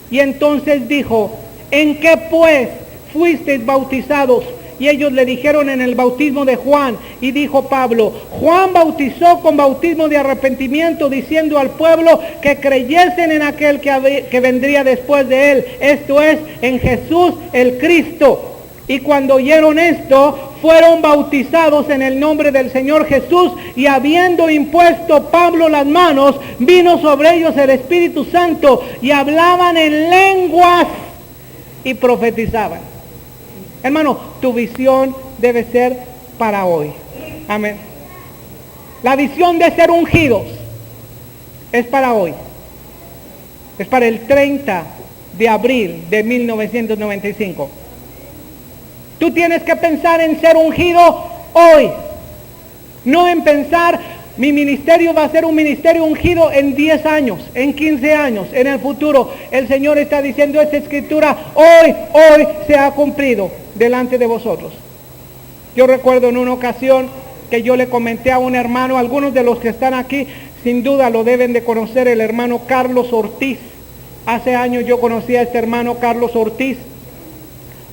Y entonces dijo, ¿en qué pues fuisteis bautizados? Y ellos le dijeron, en el bautismo de Juan. Y dijo Pablo, Juan bautizó con bautismo de arrepentimiento, diciendo al pueblo que creyesen en aquel que vendría después de él, esto es, en Jesús el Cristo. Y cuando oyeron esto, fueron bautizados en el nombre del Señor Jesús, y habiendo impuesto Pablo las manos, vino sobre ellos el Espíritu Santo, y hablaban en lenguas y profetizaban. Hermano, tu visión debe ser para hoy. Amén. La visión de ser ungidos es para hoy. Es para el 30 de abril de 1995. Tú tienes que pensar en ser ungido hoy. No en pensar, mi ministerio va a ser un ministerio ungido en 10 años, en 15 años, en el futuro. El Señor está diciendo, esta escritura hoy se ha cumplido delante de vosotros. Yo recuerdo en una ocasión que yo le comenté a un hermano, algunos de los que están aquí sin duda lo deben de conocer, el hermano Carlos Ortiz. Hace años yo conocí a este hermano Carlos Ortiz,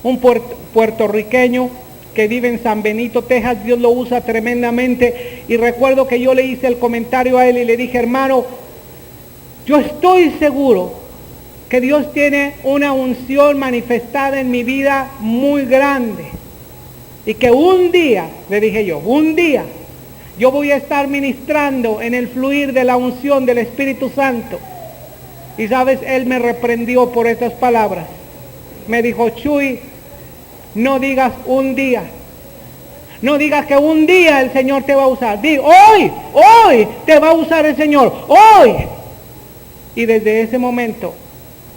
un puertorriqueño que vive en San Benito, Texas. Dios lo usa tremendamente. Y recuerdo que yo le hice el comentario a él y le dije, hermano, yo estoy seguro que Dios tiene una unción manifestada en mi vida muy grande. Y que un día, le dije yo, un día, yo voy a estar ministrando en el fluir de la unción del Espíritu Santo. Y sabes, él me reprendió por estas palabras. Me dijo, Chuy, no digas un día. No digas que un día el Señor te va a usar. Di, hoy te va a usar el Señor. Hoy. Y desde ese momento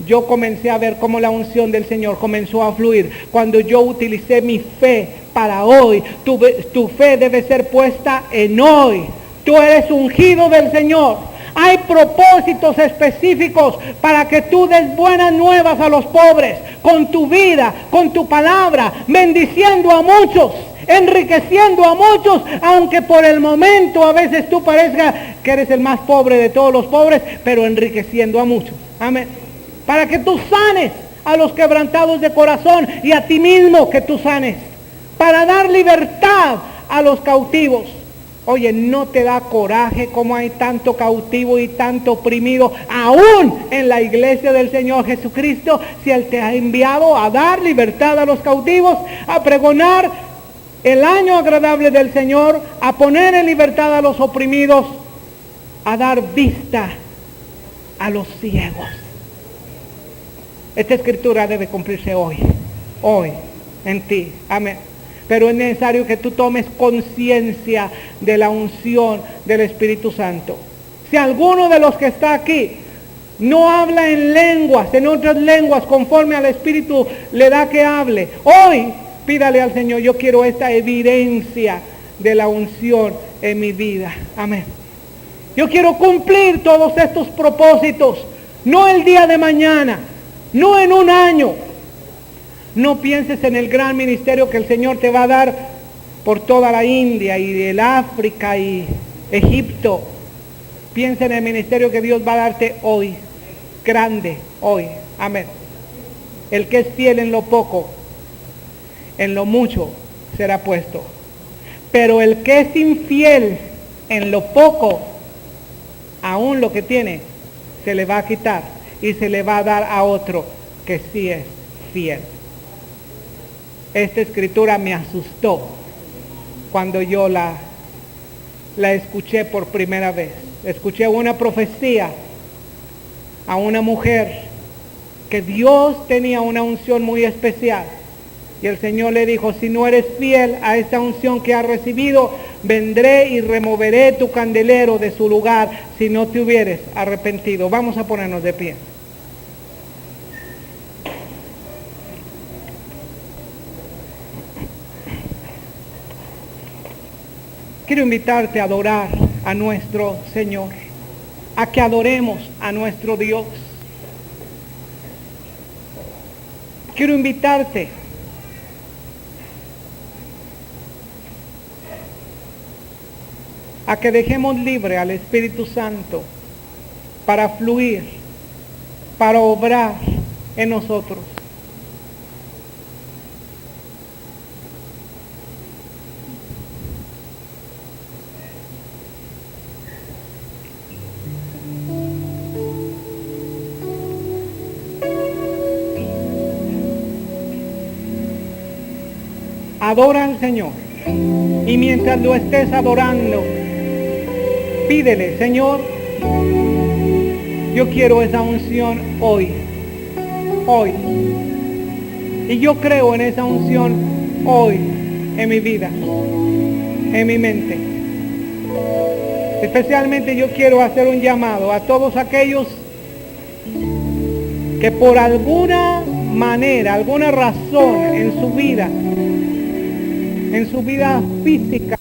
yo comencé a ver cómo la unción del Señor comenzó a fluir. Cuando yo utilicé mi fe para hoy, tu fe debe ser puesta en hoy. Tú eres ungido del Señor. Hay propósitos específicos para que tú des buenas nuevas a los pobres, con tu vida, con tu palabra, bendiciendo a muchos, enriqueciendo a muchos, aunque por el momento a veces tú parezca que eres el más pobre de todos los pobres, pero enriqueciendo a muchos. Amén. Para que tú sanes a los quebrantados de corazón y a ti mismo que tú sanes. Para dar libertad a los cautivos. Oye, ¿no te da coraje cómo hay tanto cautivo y tanto oprimido aún en la iglesia del Señor Jesucristo? Si Él te ha enviado a dar libertad a los cautivos, a pregonar el año agradable del Señor, a poner en libertad a los oprimidos, a dar vista a los ciegos. Esta escritura debe cumplirse hoy, en ti. Amén. Pero es necesario que tú tomes conciencia de la unción del Espíritu Santo. Si alguno de los que está aquí no habla en lenguas, en otras lenguas, conforme al Espíritu le da que hable, hoy pídale al Señor, yo quiero esta evidencia de la unción en mi vida. Amén. Yo quiero cumplir todos estos propósitos, no el día de mañana, no en un año. No pienses en el gran ministerio que el Señor te va a dar por toda la India y el África y Egipto. Piensa en el ministerio que Dios va a darte hoy, grande, hoy. Amén. El que es fiel en lo poco, en lo mucho será puesto. Pero el que es infiel en lo poco, aún lo que tiene, se le va a quitar y se le va a dar a otro que sí es fiel. Esta escritura me asustó cuando yo la escuché por primera vez. Escuché una profecía a una mujer que Dios tenía una unción muy especial. Y el Señor le dijo, si no eres fiel a esta unción que has recibido, vendré y removeré tu candelero de su lugar si no te hubieres arrepentido. Vamos a ponernos de pie. Quiero invitarte a adorar a nuestro Señor, a que adoremos a nuestro Dios. Quiero invitarte a que dejemos libre al Espíritu Santo para fluir, para obrar en nosotros. Adora al Señor y mientras lo estés adorando, pídele, Señor, yo quiero esa unción hoy. Y yo creo en esa unción hoy, en mi vida, en mi mente. Especialmente yo quiero hacer un llamado a todos aquellos que por alguna manera, alguna razón en su vida física,